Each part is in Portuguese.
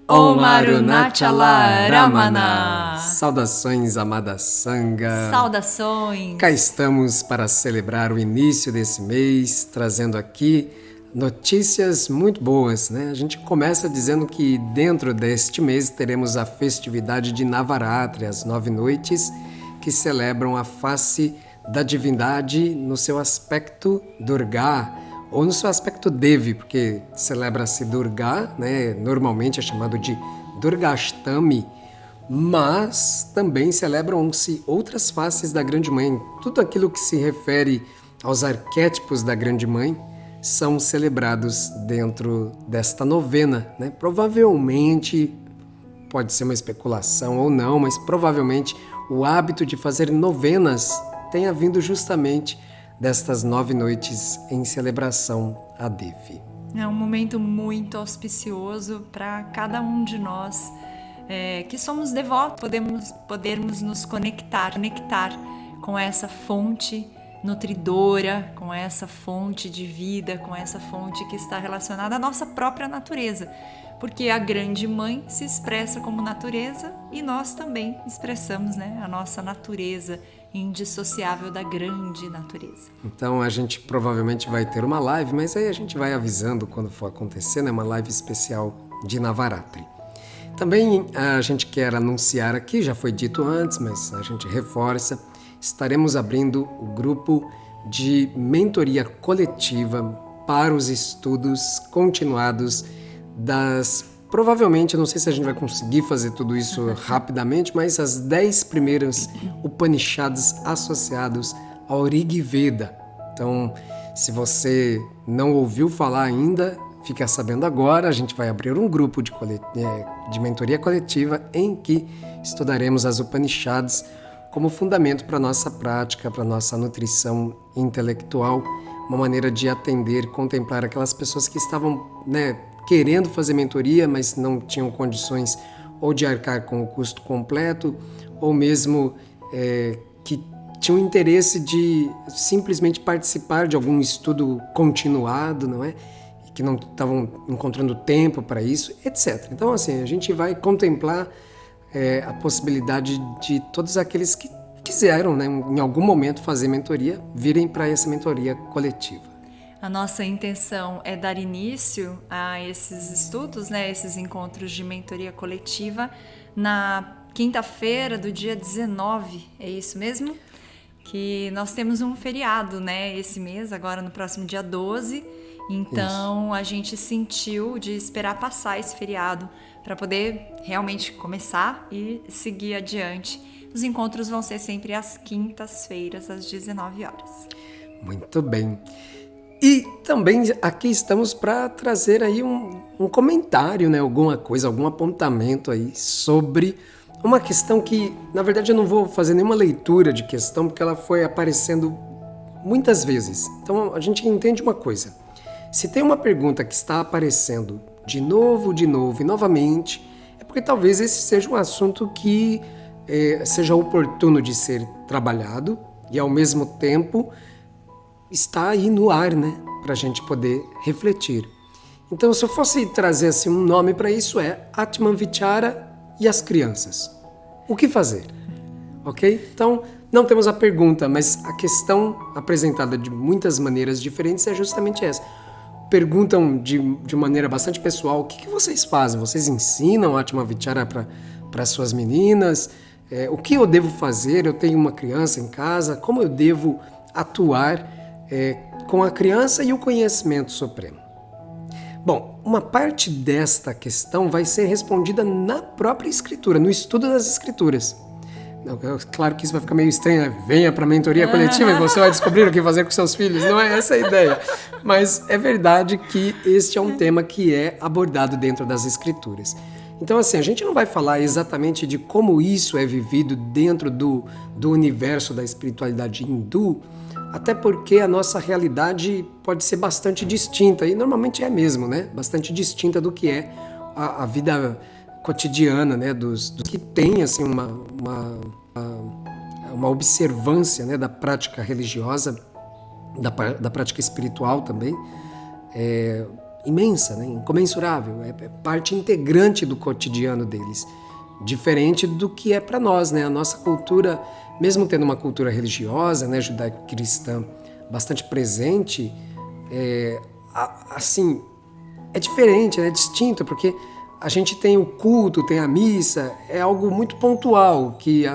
Om Arunachala Ramana. Saudações, amada Sangha. Saudações. Cá estamos para celebrar o início desse mês, trazendo aqui notícias muito boas, né? A gente começa dizendo que dentro deste mês teremos a festividade de Navaratri, as 9 noites, que celebram a face da divindade no seu aspecto Durga, ou no seu aspecto Devi, porque celebra-se Durga, né? Normalmente é chamado de Durgashtami, mas também celebram-se outras faces da Grande Mãe. Tudo aquilo que se refere aos arquétipos da Grande Mãe são celebrados dentro desta novena, né? Provavelmente, pode ser uma especulação ou não, mas provavelmente o hábito de fazer novenas tenha vindo justamente destas 9 noites em celebração a Devi. É um momento muito auspicioso para cada um de nós que somos devotos, podermos nos conectar com essa fonte nutridora, com essa fonte de vida, com essa fonte que está relacionada à nossa própria natureza. Porque a Grande Mãe se expressa como natureza e nós também expressamos, né, a nossa natureza indissociável da grande natureza. Então a gente provavelmente vai ter uma live, mas aí a gente vai avisando quando for acontecer, né, uma live especial de Navaratri. Também a gente quer anunciar aqui, já foi dito antes, mas a gente reforça, estaremos abrindo o grupo de mentoria coletiva para os estudos continuados provavelmente, não sei se a gente vai conseguir fazer tudo isso rapidamente, mas as 10 primeiras Upanishads associados ao Rig Veda. Então, se você não ouviu falar ainda, fica sabendo agora, a gente vai abrir um grupo de mentoria coletiva em que estudaremos as Upanishads como fundamento para a nossa prática, para a nossa nutrição intelectual, uma maneira de atender, contemplar aquelas pessoas que estavam, querendo fazer mentoria, mas não tinham condições ou de arcar com o custo completo, ou mesmo que tinham interesse de simplesmente participar de algum estudo continuado, não é? E que não estavam encontrando tempo para isso, etc. Então, assim, a gente vai contemplar a possibilidade de todos aqueles que quiseram, né, em algum momento fazer mentoria, virem para essa mentoria coletiva. A nossa intenção é dar início a esses estudos, né, esses encontros de mentoria coletiva na quinta-feira do dia 19, é isso mesmo? Que nós temos um feriado, né, esse mês, agora no próximo dia 12, então a gente sentiu de esperar passar esse feriado para poder realmente começar e seguir adiante. Os encontros vão ser sempre às quintas-feiras, às 19 horas. Muito bem. E também aqui estamos para trazer aí um comentário, né? Alguma coisa, algum apontamento aí sobre uma questão que, na verdade, eu não vou fazer nenhuma leitura de questão porque ela foi aparecendo muitas vezes. Então a gente entende uma coisa. Se tem uma pergunta que está aparecendo de novo e novamente, é porque talvez esse seja um assunto que seja oportuno de ser trabalhado e, ao mesmo tempo, está aí no ar, né? Para a gente poder refletir. Então, se eu fosse trazer assim, um nome para isso, é Atman Vichara e as crianças. O que fazer? Ok? Então, não temos a pergunta, mas a questão apresentada de muitas maneiras diferentes é justamente essa. Perguntam de maneira bastante pessoal, o que vocês fazem? Vocês ensinam Atman Vichara para suas meninas? O que eu devo fazer? Eu tenho uma criança em casa, como eu devo atuar com a criança e o conhecimento supremo? Bom, uma parte desta questão vai ser respondida na própria escritura, no estudo das escrituras. Claro que isso vai ficar meio estranho, né? Venha para a mentoria coletiva e você vai descobrir o que fazer com seus filhos. Não é essa a ideia. Mas é verdade que este é um tema que é abordado dentro das escrituras. Então, assim, a gente não vai falar exatamente de como isso é vivido dentro do universo da espiritualidade hindu, até porque a nossa realidade pode ser bastante distinta, e normalmente é mesmo, né? Bastante distinta do que é a vida cotidiana, né? Dos que tem, assim, uma observância, né? Da prática religiosa, da prática espiritual também. imensa, né? Incomensurável, é parte integrante do cotidiano deles, diferente do que é para nós, né? A nossa cultura, mesmo tendo uma cultura religiosa, né, judaico-cristã bastante presente, assim, é diferente, é distinto, porque a gente tem o culto, tem a missa, é algo muito pontual, que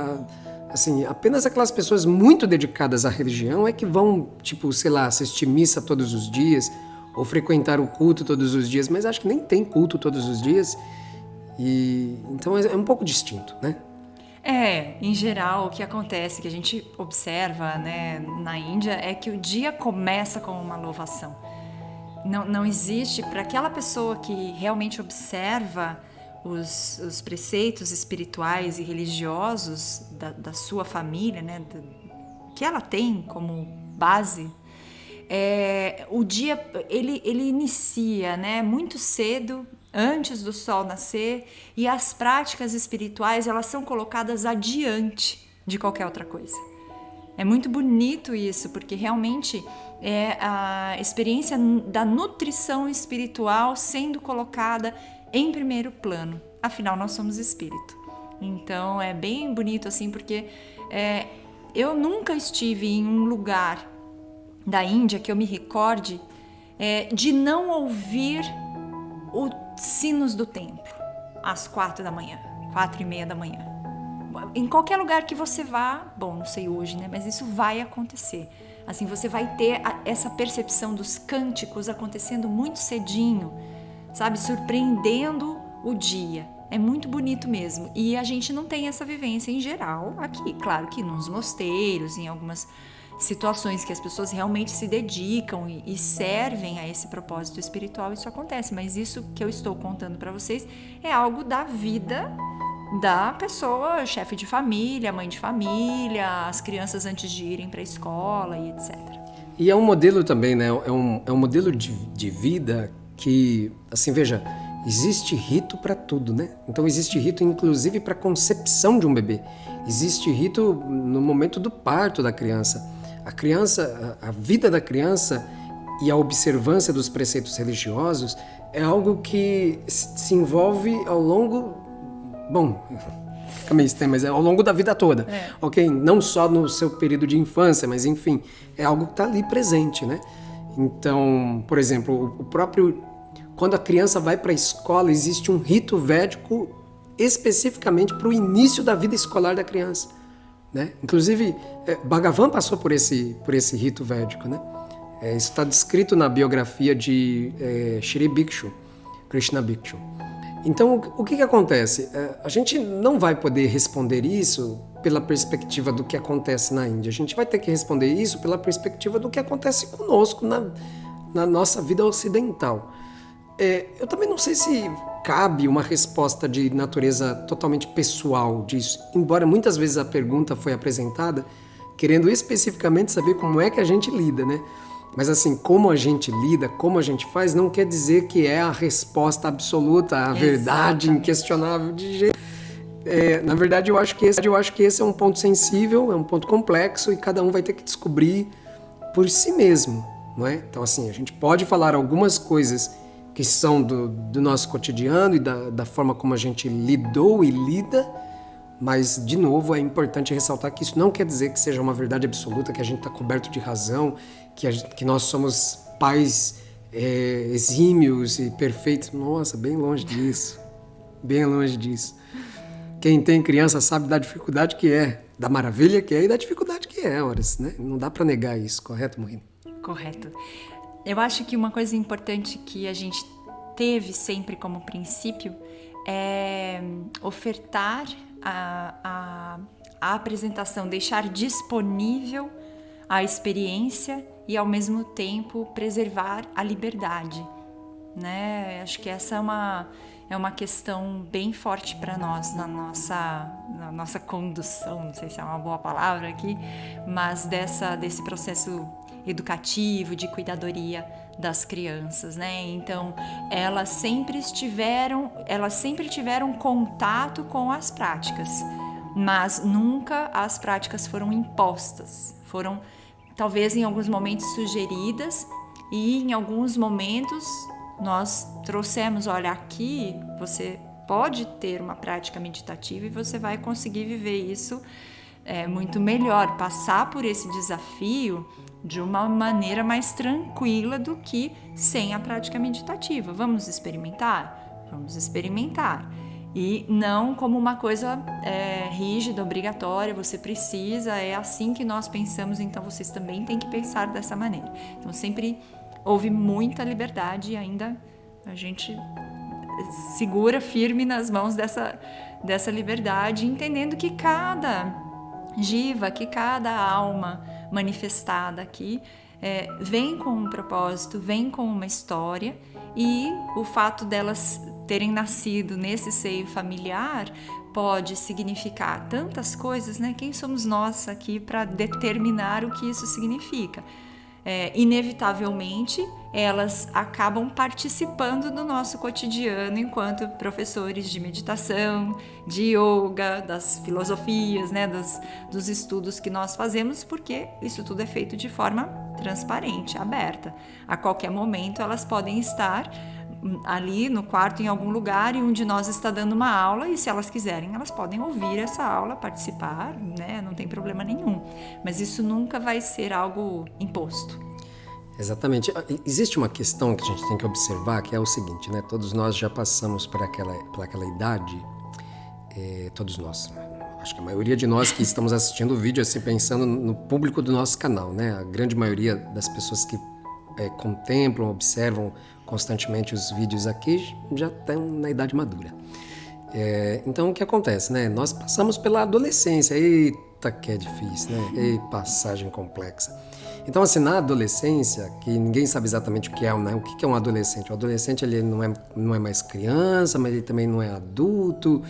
assim, apenas aquelas pessoas muito dedicadas à religião é que vão, tipo, sei lá, assistir missa todos os dias ou frequentar o culto todos os dias, mas acho que nem tem culto todos os dias, e então é um pouco distinto, né? Em geral, o que acontece, que a gente observa, né, na Índia, é que o dia começa com uma louvação. Não existe, para aquela pessoa que realmente observa os preceitos espirituais e religiosos da sua família, né, que ela tem como base, o dia ele inicia, né, muito cedo, antes do sol nascer, e as práticas espirituais elas são colocadas adiante de qualquer outra coisa. É muito bonito isso, porque realmente é a experiência da nutrição espiritual sendo colocada em primeiro plano. Afinal, nós somos espírito. Então, é bem bonito assim, porque eu nunca estive em um lugar da Índia que eu me recorde de não ouvir os sinos do templo às 4 da manhã, 4:30 da manhã. Em qualquer lugar que você vá, bom, não sei hoje, né? Mas isso vai acontecer. Assim, você vai ter essa percepção dos cânticos acontecendo muito cedinho, sabe? Surpreendendo o dia. É muito bonito mesmo. E a gente não tem essa vivência em geral aqui. Claro que nos mosteiros, em algumas situações que as pessoas realmente se dedicam e servem a esse propósito espiritual, isso acontece. Mas isso que eu estou contando para vocês é algo da vida da pessoa, chefe de família, mãe de família, as crianças antes de irem para a escola e etc. E é um modelo também, né? É um modelo de vida que, assim, veja, existe rito para tudo, né? Então existe rito inclusive para a concepção de um bebê. Existe rito no momento do parto da criança. A vida da criança e a observância dos preceitos religiosos é algo que se envolve ao longo... Bom, fica meio estranho, mas é ao longo da vida toda, ok? Não só no seu período de infância, mas enfim, é algo que está ali presente, né? Então, por exemplo, quando a criança vai para a escola, existe um rito védico especificamente para o início da vida escolar da criança, né? Inclusive, Bhagavan passou por esse rito védico, né? Isso está descrito na biografia de Shri Bhikshu, Krishna Bhikshu. Então, o que acontece? A gente não vai poder responder isso pela perspectiva do que acontece na Índia. A gente vai ter que responder isso pela perspectiva do que acontece conosco na nossa vida ocidental. Eu também não sei se cabe uma resposta de natureza totalmente pessoal disso, embora muitas vezes a pergunta foi apresentada querendo especificamente saber como é que a gente lida, né? Mas assim, como a gente lida, como a gente faz, não quer dizer que é a resposta absoluta, a verdade inquestionável de jeito. Na verdade, eu acho que esse é um ponto sensível, é um ponto complexo e cada um vai ter que descobrir por si mesmo, não é? Então assim, a gente pode falar algumas coisas que são do nosso cotidiano e da forma como a gente lidou e lida, mas, de novo, é importante ressaltar que isso não quer dizer que seja uma verdade absoluta, que a gente está coberto de razão, que nós somos pais exímios e perfeitos. Nossa, bem longe disso. Bem longe disso. Quem tem criança sabe da dificuldade que é, da maravilha que é e da dificuldade que é, horas, né? Não dá para negar isso, correto, Morini? Correto. Eu acho que uma coisa importante que a gente teve sempre como princípio é ofertar a apresentação, deixar disponível a experiência e ao mesmo tempo preservar a liberdade, né? Acho que essa é uma questão bem forte para nós na nossa condução, não sei se é uma boa palavra aqui, mas desse processo educativo, de cuidadoria das crianças, né? Então, elas sempre tiveram contato com as práticas, mas nunca as práticas foram impostas. Foram, talvez, em alguns momentos sugeridas e em alguns momentos nós trouxemos, olha, aqui você pode ter uma prática meditativa e você vai conseguir viver isso muito melhor, passar por esse desafio de uma maneira mais tranquila do que sem a prática meditativa. Vamos experimentar? Vamos experimentar. E não como uma coisa rígida, obrigatória, você precisa, é assim que nós pensamos, então vocês também têm que pensar dessa maneira. Então sempre houve muita liberdade e ainda a gente segura firme nas mãos dessa liberdade, entendendo que cada jiva, que cada alma manifestada aqui vem com um propósito, vem com uma história, e o fato delas terem nascido nesse seio familiar pode significar tantas coisas, né? Quem somos nós aqui para determinar o que isso significa? Inevitavelmente, elas acabam participando do nosso cotidiano enquanto professores de meditação, de yoga, das filosofias, né, dos estudos que nós fazemos, porque isso tudo é feito de forma transparente, aberta. A qualquer momento elas podem estar ali no quarto, em algum lugar, e um de nós está dando uma aula, e se elas quiserem, elas podem ouvir essa aula, participar, né? Não tem problema nenhum. Mas isso nunca vai ser algo imposto. Exatamente. Existe uma questão que a gente tem que observar, que é o seguinte, né? Todos nós já passamos por aquela idade, todos nós, acho que a maioria de nós que estamos assistindo o vídeo, assim, pensando no público do nosso canal, né? A grande maioria das pessoas que contemplam, observam constantemente os vídeos aqui já estão na idade madura. Então o que acontece, né? Nós passamos pela adolescência, eita que é difícil, né? Ei, passagem complexa. Então assim, na adolescência, que ninguém sabe exatamente o que é, né? O que é um adolescente? O adolescente ele não é mais criança, mas ele também não é adulto,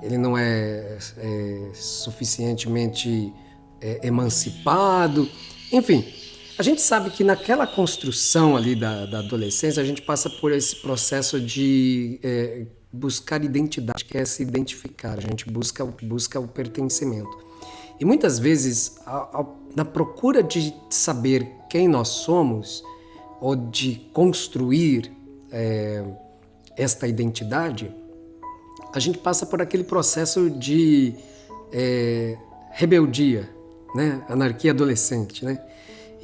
ele não é suficientemente emancipado, enfim. A gente sabe que naquela construção ali da adolescência, a gente passa por esse processo de buscar identidade, que é se identificar, a gente busca o pertencimento. E muitas vezes, na procura de saber quem nós somos, ou de construir esta identidade, a gente passa por aquele processo de rebeldia, né? Anarquia adolescente, né?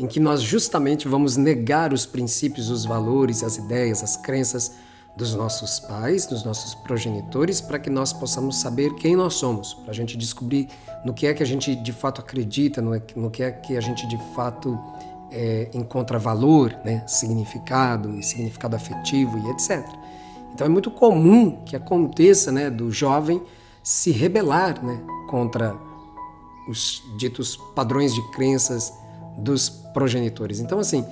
Em que nós justamente vamos negar os princípios, os valores, as ideias, as crenças dos nossos pais, dos nossos progenitores, para que nós possamos saber quem nós somos, para a gente descobrir no que é que a gente de fato acredita, no que é que a gente de fato encontra valor, né? Significado e significado afetivo e etc. Então é muito comum que aconteça, né, do jovem se rebelar, né, contra os ditos padrões de crenças dos progenitores. Então, assim,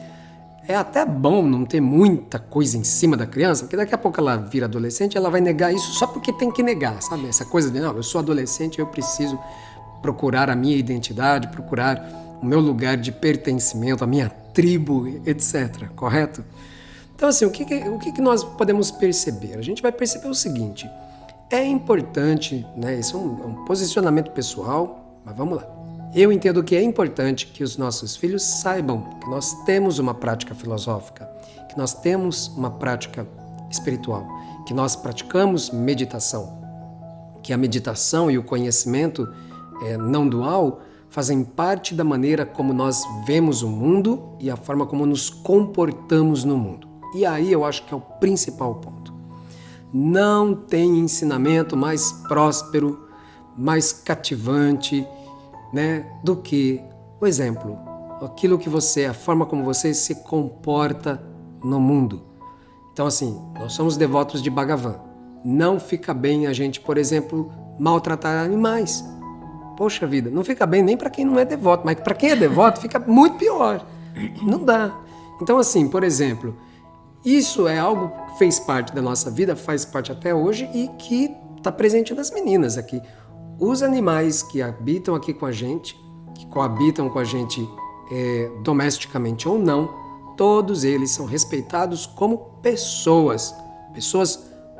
é até bom não ter muita coisa em cima da criança, porque daqui a pouco ela vira adolescente, ela vai negar isso só porque tem que negar, sabe? Essa coisa de, não, eu sou adolescente, eu preciso procurar a minha identidade, procurar o meu lugar de pertencimento, a minha tribo, etc. Correto? Então, assim, o que nós podemos perceber? A gente vai perceber o seguinte, é importante, né? Isso é um posicionamento pessoal, mas vamos lá. Eu entendo que é importante que os nossos filhos saibam que nós temos uma prática filosófica, que nós temos uma prática espiritual, que nós praticamos meditação, que a meditação e o conhecimento não dual fazem parte da maneira como nós vemos o mundo e a forma como nos comportamos no mundo. E aí eu acho que é o principal ponto. Não tem ensinamento mais próspero, mais cativante, né, do que o exemplo, aquilo que a forma como você se comporta no mundo. Então assim, nós somos devotos de Bhagavan. Não fica bem a gente, por exemplo, maltratar animais. Poxa vida, não fica bem nem para quem não é devoto, mas para quem é devoto fica muito pior. Não dá. Então assim, por exemplo, isso é algo que fez parte da nossa vida, faz parte até hoje e que está presente nas meninas aqui. Os animais que habitam aqui com a gente, que coabitam com a gente domesticamente ou não, todos eles são respeitados como pessoas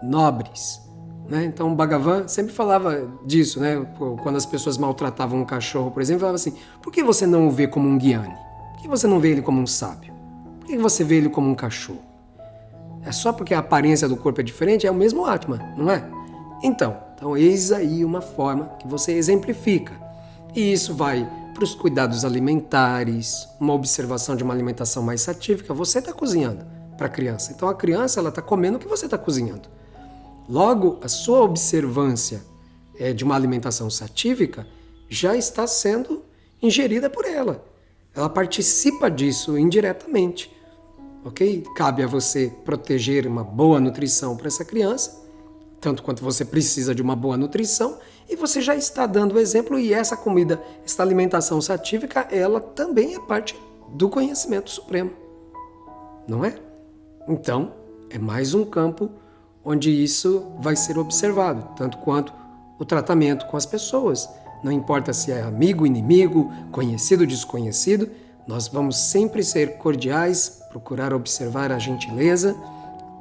nobres, né? Então o Bhagavan sempre falava disso, né? Quando as pessoas maltratavam um cachorro, por exemplo, falava assim, por que você não o vê como um guiane? Por que você não vê ele como um sábio? Por que você vê ele como um cachorro? É só porque a aparência do corpo é diferente, é o mesmo Atman, não é? Então eis aí uma forma que você exemplifica. E isso vai para os cuidados alimentares, uma observação de uma alimentação mais satífica. Você está cozinhando para a criança. Então a criança está comendo o que você está cozinhando. Logo, a sua observância de uma alimentação satífica já está sendo ingerida por ela. Ela participa disso indiretamente. Ok? Cabe a você proteger uma boa nutrição para essa criança, tanto quanto você precisa de uma boa nutrição, e você já está dando o exemplo, e essa comida, essa alimentação satífica, ela também é parte do conhecimento supremo, não é? Então, é mais um campo onde isso vai ser observado, tanto quanto o tratamento com as pessoas. Não importa se é amigo, inimigo, conhecido, desconhecido, nós vamos sempre ser cordiais, procurar observar a gentileza,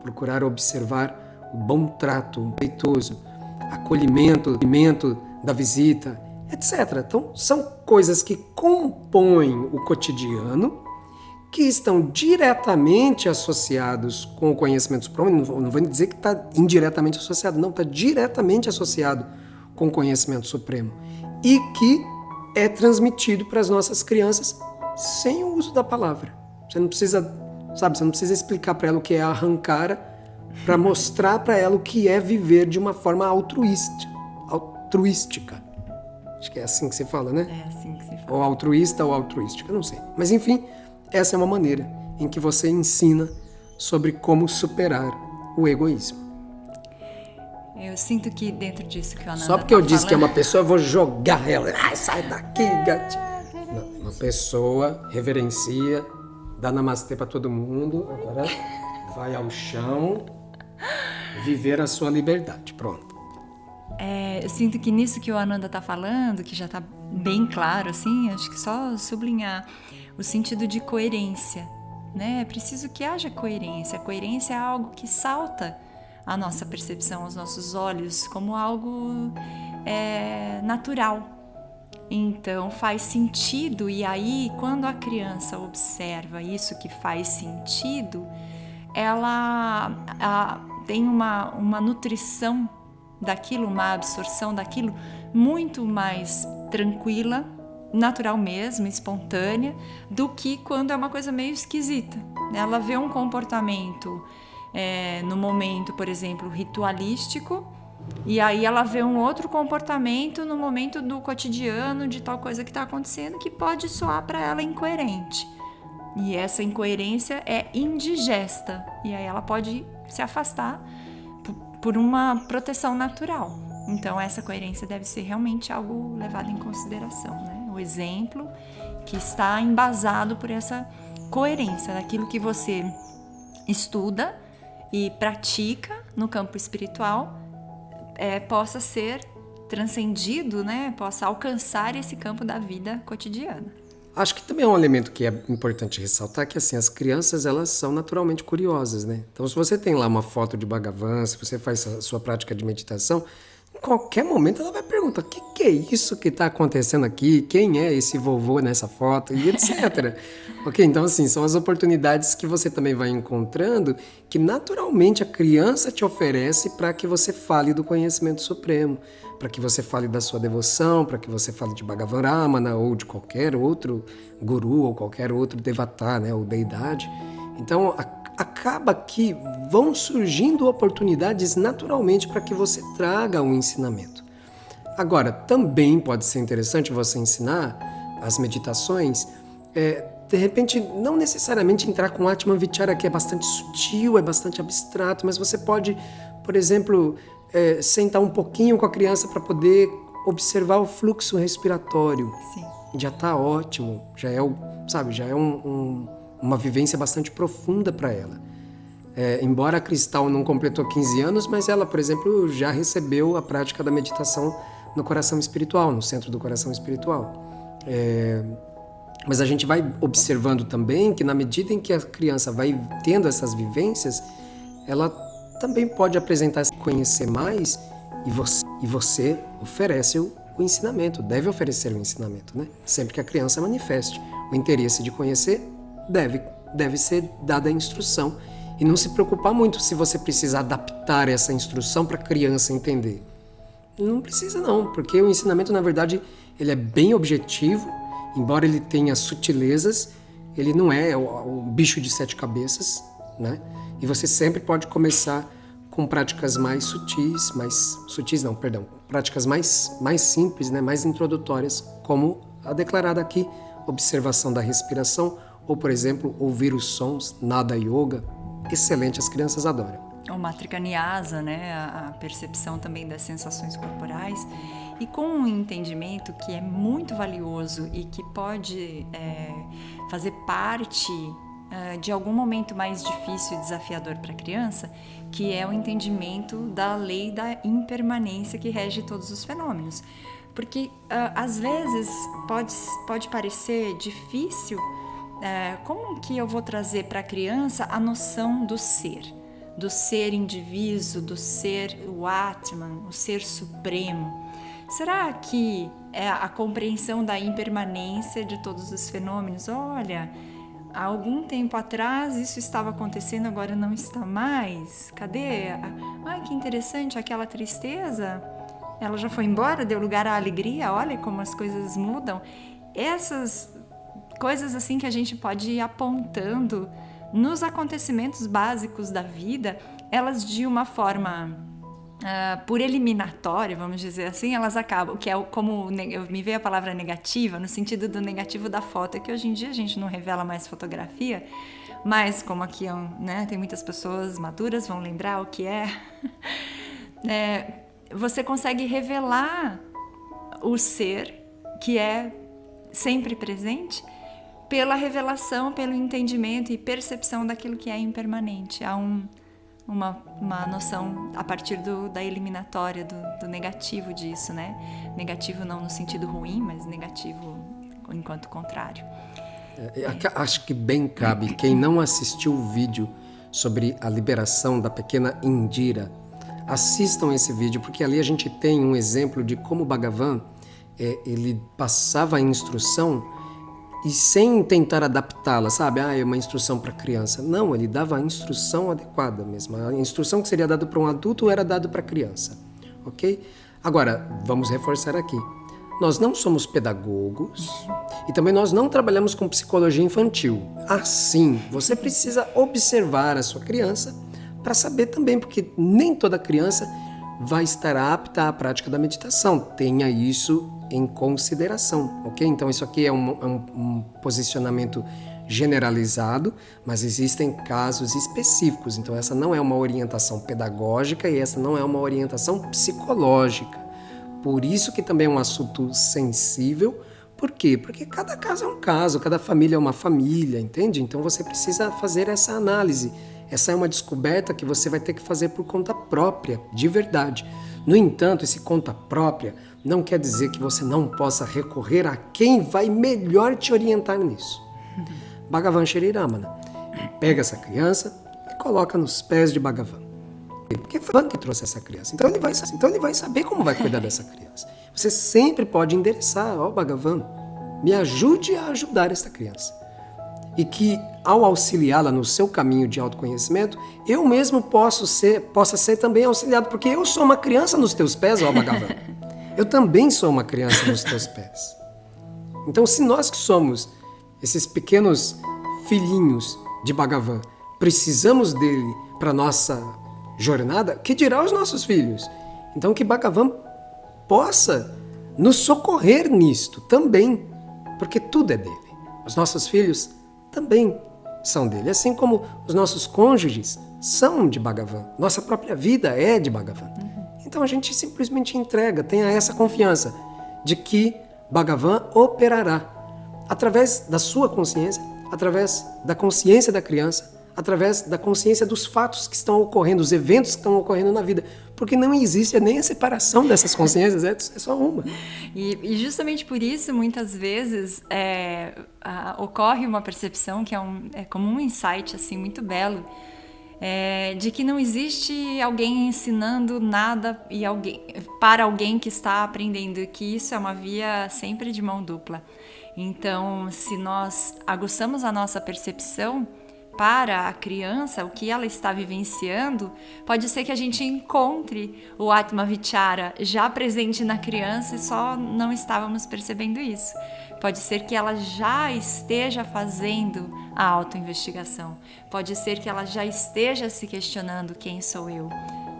procurar observar o bom trato, respeitoso, acolhimento da visita, etc. Então, são coisas que compõem o cotidiano, que estão diretamente associados com o conhecimento supremo. Não vou dizer que está indiretamente associado, não, está diretamente associado com o conhecimento supremo. E que é transmitido para as nossas crianças sem o uso da palavra. Você não precisa, você não precisa explicar para ela o que é arrancar, para mostrar para ela o que é viver de uma forma altruística. Acho que é assim que se fala, né? É assim que se fala. Ou altruísta ou altruística, eu não sei. Mas enfim, essa é uma maneira em que você ensina sobre como superar o egoísmo. Eu sinto que dentro disso que o Ananda Só porque eu disse falando... que é uma pessoa, eu vou jogar ela. Ai, sai daqui, gato. Não, uma pessoa reverencia, dá namastê para todo mundo, agora vai ao chão, viver a sua liberdade. Pronto. Eu sinto que nisso que o Ananda está falando, que já está bem claro, assim, acho que só sublinhar o sentido de coerência, né? É preciso que haja coerência. A coerência é algo que salta a nossa percepção, aos nossos olhos, como algo natural. Então faz sentido, e aí quando a criança observa isso que faz sentido, ela tem uma nutrição daquilo, uma absorção daquilo muito mais tranquila, natural mesmo, espontânea, do que quando é uma coisa meio esquisita. Ela vê um comportamento no momento, por exemplo, ritualístico, e aí ela vê um outro comportamento no momento do cotidiano, de tal coisa que está acontecendo, que pode soar para ela incoerente. E essa incoerência é indigesta, e aí ela pode se afastar por uma proteção natural. Então essa coerência deve ser realmente algo levado em consideração, né? O exemplo que está embasado por essa coerência daquilo que você estuda e pratica no campo espiritual, possa ser transcendido, né? Possa alcançar esse campo da vida cotidiana. Acho que também é um elemento que é importante ressaltar, que assim, as crianças, elas são naturalmente curiosas, né? Então, se você tem lá uma foto de Bhagavan, se você faz a sua prática de meditação, em qualquer momento ela vai perguntar: o que é isso que está acontecendo aqui? Quem é esse vovô nessa foto? E etc. Ok? Então, assim, são as oportunidades que você também vai encontrando, que naturalmente a criança te oferece para que você fale do conhecimento supremo, para que você fale da sua devoção, para que você fale de Bhagavan Ramana ou de qualquer outro guru ou qualquer outro devata, né, ou deidade. Então, acaba que vão surgindo oportunidades naturalmente para que você traga um ensinamento. Agora, também pode ser interessante você ensinar as meditações, de repente, não necessariamente entrar com Atman Vichara, que é bastante sutil, é bastante abstrato, mas você pode, por exemplo, sentar um pouquinho com a criança para poder observar o fluxo respiratório. Sim. Já está ótimo, já é, uma vivência bastante profunda para ela. Embora a Cristal não completou 15 anos, mas ela, por exemplo, já recebeu a prática da meditação no coração espiritual, no centro do coração espiritual. Mas a gente vai observando também que na medida em que a criança vai tendo essas vivências, ela também pode apresentar, conhecer mais, e você oferece o ensinamento, deve oferecer o ensinamento, né? Sempre que a criança manifeste o interesse de conhecer, deve ser dada a instrução e não se preocupar muito se você precisa adaptar essa instrução para a criança entender. Não precisa não, porque o ensinamento, na verdade, ele é bem objetivo, embora ele tenha sutilezas, ele não é o bicho de 7 cabeças, né? E você sempre pode começar com práticas mais sutis, práticas mais simples, né? Mais introdutórias, como a declarada aqui, observação da respiração, ou, por exemplo, ouvir os sons, nada yoga. Excelente, as crianças adoram. O Matrika Nyasa, né? A percepção também das sensações corporais, e com um entendimento que é muito valioso e que pode fazer parte de algum momento mais difícil e desafiador para a criança, que é o entendimento da lei da impermanência que rege todos os fenômenos. Porque às vezes pode parecer difícil, como que eu vou trazer para a criança a noção do ser indivíduo, do ser o Atman, o ser supremo. Será que é a compreensão da impermanência de todos os fenômenos? Olha, há algum tempo atrás isso estava acontecendo, agora não está mais. Cadê? Ai, que interessante, aquela tristeza, ela já foi embora, deu lugar à alegria. Olha como as coisas mudam. Essas coisas assim que a gente pode ir apontando nos acontecimentos básicos da vida, elas de uma forma por eliminatória, vamos dizer assim, elas acabam, que é como me veio a palavra negativa, no sentido do negativo da foto, é que hoje em dia a gente não revela mais fotografia, mas como aqui tem muitas pessoas maduras, vão lembrar o que você consegue revelar o ser que é sempre presente pela revelação, pelo entendimento e percepção daquilo que é impermanente. Há uma noção a partir da eliminatória, do negativo disso, né? Negativo não no sentido ruim, mas negativo enquanto contrário. Acho que bem cabe, quem não assistiu o vídeo sobre a liberação da pequena Indira, assistam esse vídeo, porque ali a gente tem um exemplo de como o Bhagavan ele passava a instrução e sem tentar adaptá-la, sabe? É uma instrução para criança. Não, ele dava a instrução adequada mesmo. A instrução que seria dada para um adulto era dada para a criança, ok? Agora, vamos reforçar aqui. Nós não somos pedagogos e também nós não trabalhamos com psicologia infantil. Assim, você precisa observar a sua criança para saber também, porque nem toda criança vai estar apta à prática da meditação. Tenha isso em consideração, ok? Então isso aqui é um posicionamento generalizado, mas existem casos específicos. Então essa não é uma orientação pedagógica e essa não é uma orientação psicológica. Por isso que também é um assunto sensível. Por quê? Porque cada caso é um caso, cada família é uma família, entende? Então você precisa fazer essa análise. Essa é uma descoberta que você vai ter que fazer por conta própria, de verdade. No entanto, esse conta própria não quer dizer que você não possa recorrer a quem vai melhor te orientar nisso. Bhagavan Sri Ramana pega essa criança e coloca nos pés de Bhagavan. Porque foi Bhagavan que trouxe essa criança. Então ele vai saber como vai cuidar dessa criança. Você sempre pode endereçar, Bhagavan, me ajude a ajudar essa criança. E que, ao auxiliá-la no seu caminho de autoconhecimento, eu mesmo possa ser também auxiliado, porque eu sou uma criança nos teus pés, Bhagavan. Eu também sou uma criança nos teus pés. Então, se nós que somos esses pequenos filhinhos de Bhagavan, precisamos dele para nossa jornada, que dirá os nossos filhos? Então, que Bhagavan possa nos socorrer nisto também, porque tudo é dele. Os nossos filhos também são dele, assim como os nossos cônjuges são de Bhagavan. Nossa própria vida é de Bhagavan. Então a gente simplesmente entrega, tenha essa confiança de que Bhagavan operará através da sua consciência, através da consciência da criança, através da consciência dos fatos que estão ocorrendo, dos eventos que estão ocorrendo na vida. Porque não existe nem a separação dessas consciências, é só uma. E justamente por isso, muitas vezes, ocorre uma percepção que é como um insight assim, muito belo, de que não existe alguém ensinando nada para alguém que está aprendendo, e que isso é uma via sempre de mão dupla. Então, se nós aguçamos a nossa percepção para a criança, o que ela está vivenciando, pode ser que a gente encontre o Atma Vichara já presente na criança e só não estávamos percebendo isso. Pode ser que ela já esteja fazendo a autoinvestigação. Pode ser que ela já esteja se questionando quem sou eu.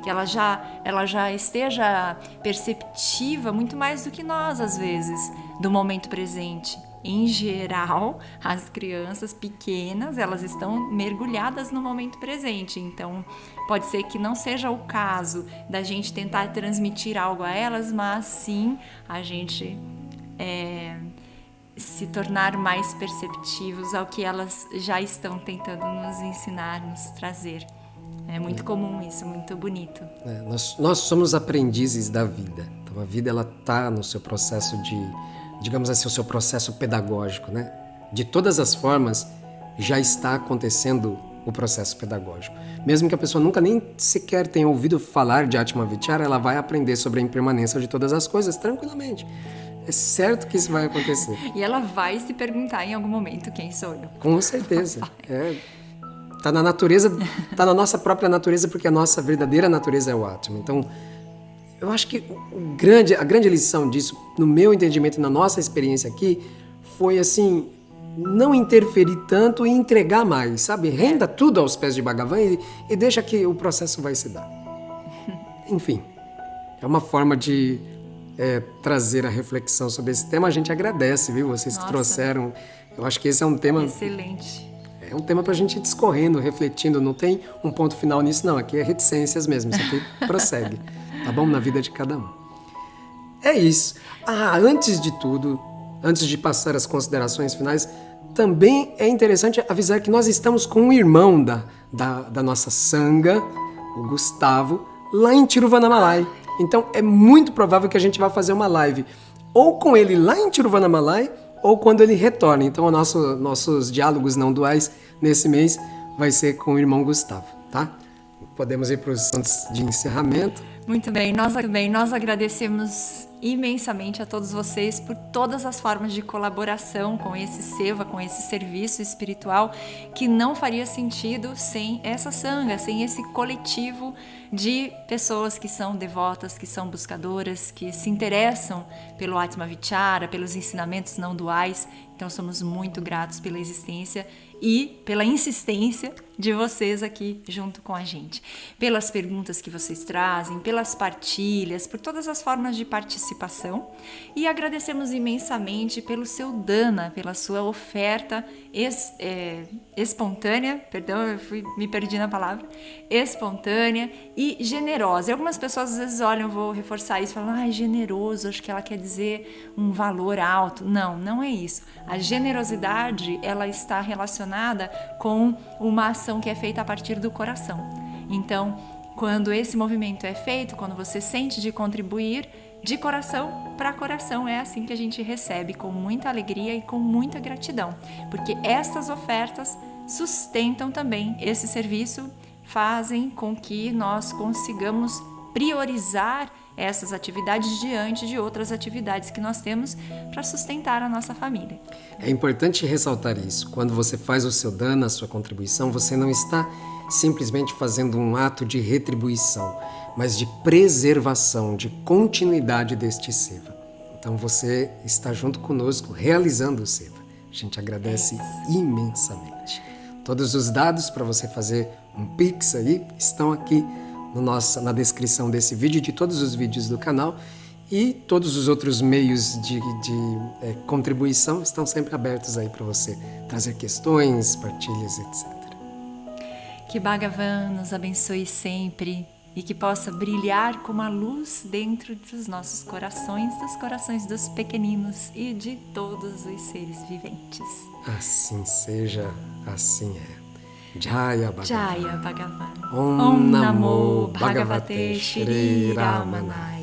Que ela já esteja perceptiva muito mais do que nós, às vezes, do momento presente. Em geral, as crianças pequenas, elas estão mergulhadas no momento presente. Então, pode ser que não seja o caso da gente tentar transmitir algo a elas, mas sim a gente se tornar mais perceptivos ao que elas já estão tentando nos ensinar, nos trazer. É muito comum isso, muito bonito. Nós somos aprendizes da vida. Então a vida ela está no seu processo de, digamos assim, o seu processo pedagógico, né? De todas as formas, já está acontecendo o processo pedagógico. Mesmo que a pessoa nunca nem sequer tenha ouvido falar de Atma Vichara, ela vai aprender sobre a impermanência de todas as coisas tranquilamente. É certo que isso vai acontecer. E ela vai se perguntar em algum momento quem sou eu. Com certeza. Tá na natureza, tá na nossa própria natureza, porque a nossa verdadeira natureza é o Atma. Então, eu acho que a grande lição disso, no meu entendimento e na nossa experiência aqui, foi assim, não interferir tanto e entregar mais, sabe? Renda tudo aos pés de Bhagavan e deixa que o processo vai se dar. Enfim, é uma forma de trazer a reflexão sobre esse tema. A gente agradece, viu? Vocês que trouxeram. Eu acho que esse é um tema... Excelente. É um tema pra gente ir discorrendo, refletindo. Não tem um ponto final nisso, não. Aqui é reticências mesmo. Isso aqui prossegue. Tá bom? Na vida de cada um. É isso. Antes de tudo, antes de passar as considerações finais, também é interessante avisar que nós estamos com um irmão da nossa Sangha, o Gustavo, lá em Tiruvannamalai. Então é muito provável que a gente vá fazer uma live ou com ele lá em Tiruvannamalai ou quando ele retorna. Então nossos diálogos não duais nesse mês vai ser com o irmão Gustavo, tá? Podemos ir para os assuntos de encerramento. Muito bem, nós agradecemos imensamente a todos vocês por todas as formas de colaboração com esse seva, com esse serviço espiritual que não faria sentido sem essa sangha, sem esse coletivo de pessoas que são devotas, que são buscadoras, que se interessam pelo Atma Vichara, pelos ensinamentos não duais. Então somos muito gratos pela existência e pela insistência de vocês aqui junto com a gente. Pelas perguntas que vocês trazem, pelas partilhas, por todas as formas de participação. E agradecemos imensamente pelo seu dana, pela sua oferta espontânea, perdão, me perdi na palavra, espontânea e generosa. E algumas pessoas às vezes olham, vou reforçar isso, falam, generoso, acho que ela quer dizer um valor alto. Não, não é isso. A generosidade, ela está relacionada com uma ação que é feita a partir do coração. Então, quando esse movimento é feito, quando você sente de contribuir de coração para coração, é assim que a gente recebe, com muita alegria e com muita gratidão, porque estas ofertas sustentam também esse serviço, fazem com que nós consigamos priorizar essas atividades diante de outras atividades que nós temos para sustentar a nossa família. É importante ressaltar isso. Quando você faz o seu dana, a sua contribuição, você não está simplesmente fazendo um ato de retribuição, mas de preservação, de continuidade deste seva. Então você está junto conosco realizando o seva. A gente agradece imensamente. Todos os dados para você fazer um Pix aí estão aqui na descrição desse vídeo e de todos os vídeos do canal, e todos os outros meios de contribuição estão sempre abertos aí para você trazer questões, partilhas, etc. Que Bhagavan nos abençoe sempre e que possa brilhar como a luz dentro dos nossos corações, dos corações dos pequeninos e de todos os seres viventes. Assim seja, assim é. Jaya Bhagavan. Jaya Bhagavan. Om Namo Bhagavate Shri Ramanaya.